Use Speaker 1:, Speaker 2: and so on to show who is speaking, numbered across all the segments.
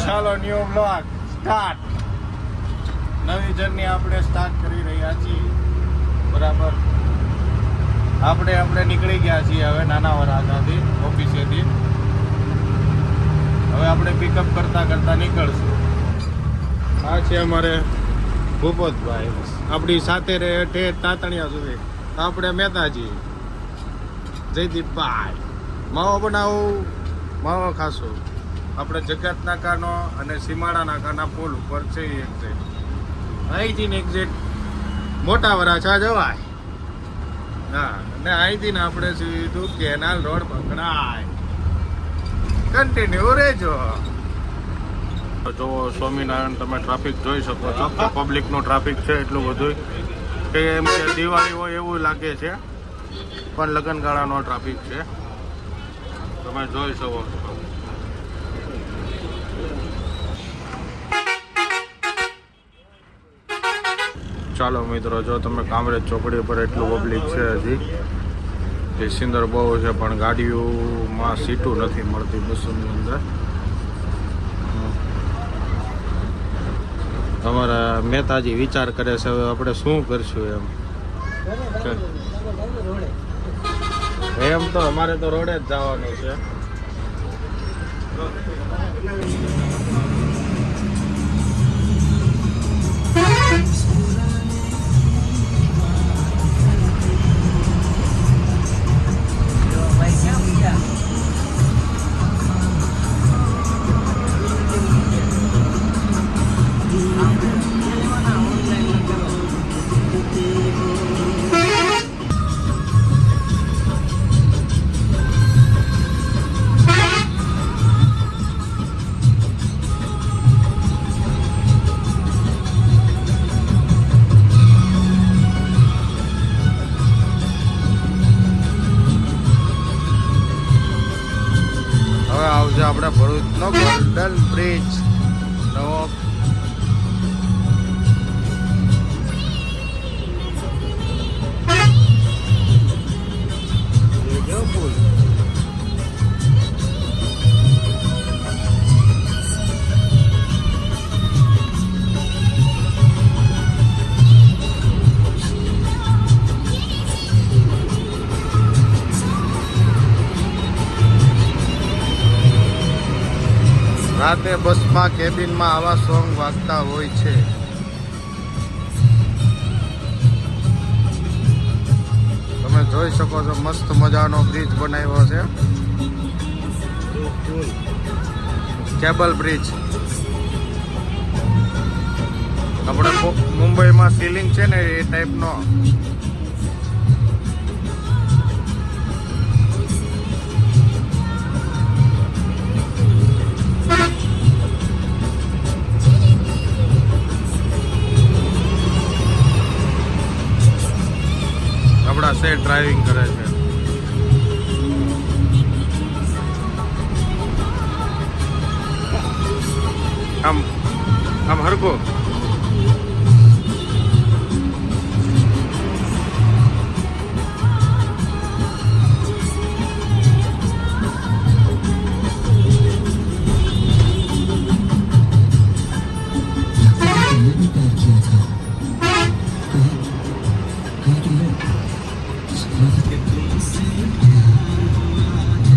Speaker 1: ચાલો new blog start. નવી journey આપણે સ્ટાર્ટ કરી રહ્યા છીએ. બરાબર, આપણે નીકળી ગયા છીએ હવે નાના વરાજાથી ઓફિસેથી. હવે આપણે પિકઅપ કરતા નીકળશું. આ છે અમારે ભૂપતભાઈ, આપણી સાથે રહે ઠેઠ તાતણિયા સુધી. આપણે મહેતાજી, જયદીપભાઈ. માવો બનાવું, માવો ખાશું. આપણે જગત નાકાનો અને સીમાડા નાકાના પુલ ઉપર છે એક્ઝેક્ટ. અહીંથી એક્ઝેક્ટ મોટા વરાછા જવાય. હા, અને અહીંથી ને આપણે સીધું કેનાલ રોડ પકડાય. કન્ટિન્યુ રહેજો. જો સ્વામિનારાયણ તમે ટ્રાફિક જોઈ શકો છો. પબ્લિકનો ટ્રાફિક છે એટલું બધું કે એમ કે દિવાળી હોય એવું લાગે છે, પણ લગનગાળાનો ટ્રાફિક છે, તમે જોઈ શકો છો. ચાલો મિત્રો, જો તમે કામરેજ ચોકડી પર એટલું પબ્લિક છે હજી. પેસેન્જર બહુ છે પણ ગાડીઓમાં સીટો નથી મળતી બસોની અંદર. અમારા મહેતાજી વિચાર કરે છે હવે આપણે શું કરશું એમ તો અમારે તો રોડે જ જવાનું છે. આવશે આપણે ભરૂચનો ગોલ્ડન બ્રિજ નવો. રાતે બસમાં કેબિનમાં આવા સોંગ વાગતા હોય છે. તમે જોઈ શકો છો મસ્ત મજાનો બ્રિજ બનાવ્યો છે, કેબલ બ્રિજ. આપણે મુંબઈમાં સીલિંગ છે ને એ ટાઈપનો. આપણા સેટ ડ્રાઇવિંગ કરે છે. આમ હરકો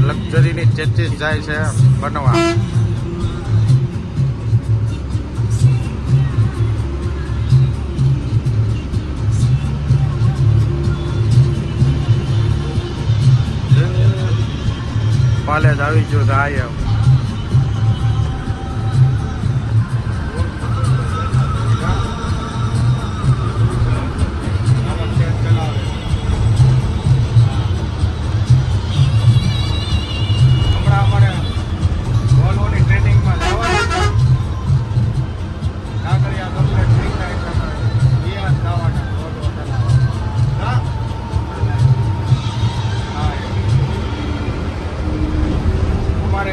Speaker 1: લક્ઝરીની ચેચીસ જાય છે બનવા. પાલેજ આવી ગયું છે. આ અમારે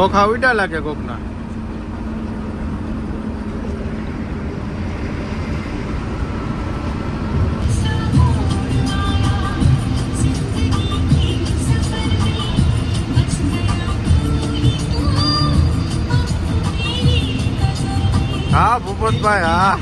Speaker 1: ખોખા ઉડા લાગે કોકના. હા ભૂપતભાઈ હા.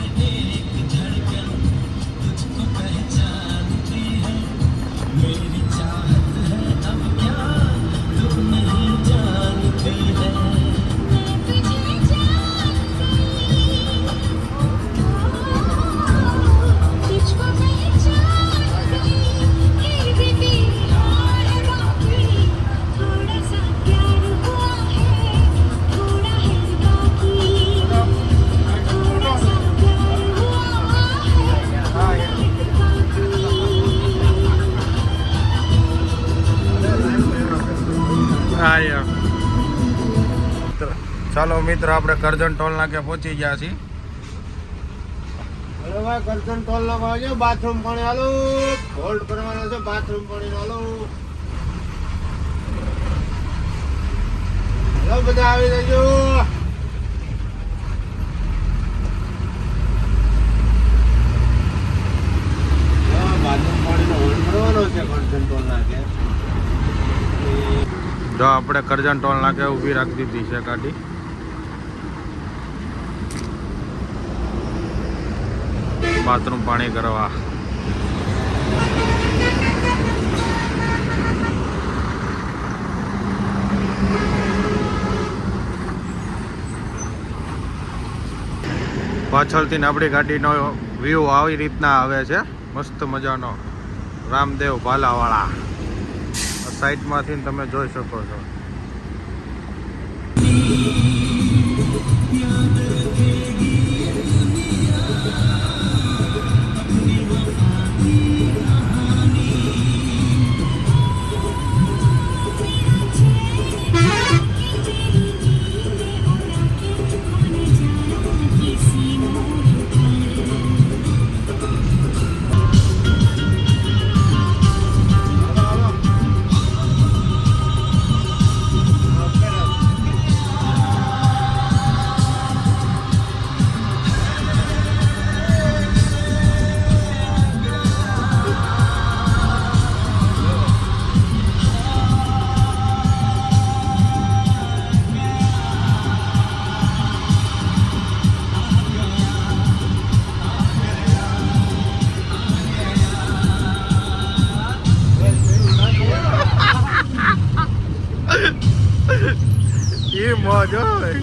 Speaker 1: ચાલો મિત્ર આપણે કરજણ ટોલ નાકે પહોંચી ગયા છીએ.
Speaker 2: હલો ભાઈ કરજણ ટોલ નાકા આવજો. બાથરૂમ પાણી હાલો, હોલ્ડ કરવાનો છે. બાથરૂમ પાણી હાલો. હલો બધા આવી જજો. બાથરૂમ પાણીનો હોલ્ડ કરવાનો છે કરજણ ટોલ નાકે.
Speaker 1: જો આપણે કરજણ ટોલ નાકે ઊભી રાખી દીધી છે ગાડી. બાથરૂમ પાણી કરવા. પાછળથી આપણી ગાડીનો વ્યૂ આવી રીતના આવે છે, મસ્ત મજાનો. રામદેવ ભાલાવાળા સાઈડમાંથી તમે જોઈ શકો છો. એ મોજ હોય.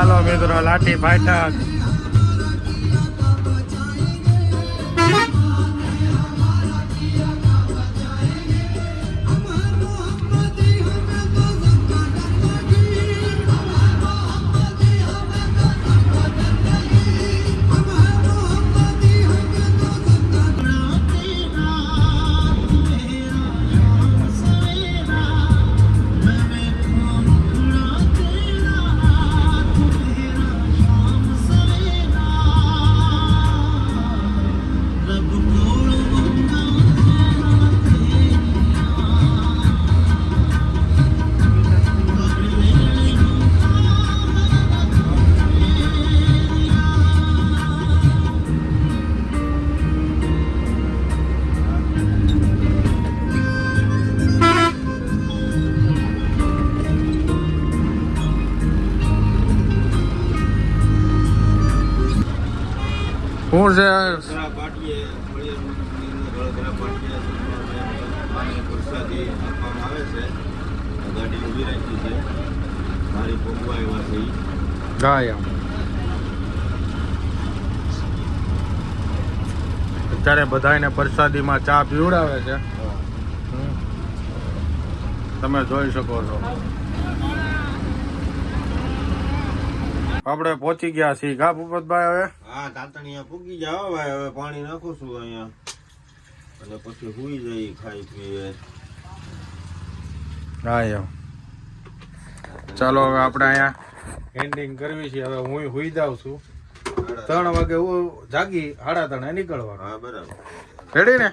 Speaker 1: હાલો મિત્રો લાઠી ફાટક. શું છે
Speaker 2: ઘણા પાટીએ ઘણા પાટીએ પ્રસાદી આપવામાં આવે છે. ગાડી ઊભી રાખી છે. મારી પપ્પા એવા છે ઈ.
Speaker 1: ગાય અત્યારે બધાને પ્રસાદીમાં ચા પીવડાવે છે. તમે જોઈ શકો છો. આપણે પહોંચી ગયા છીએ કા ભૂપતભાઈ હવે.
Speaker 2: હા તાતણીયા પૂગી જાઓ ભાઈ. હવે પાણી નાખું છું અહીંયા અને પછી હુઈ જઈ ખાઈ પીએ.
Speaker 1: હા એમ ચાલો હવે આપણે અહીંયા એન્ડિંગ કરવી છે. હવે હું હુઈ જાઉં છું. 3 વાગે હું જાગી 3:30 નીકળવાનું.
Speaker 2: હા બરાબર.
Speaker 1: રેડી ને.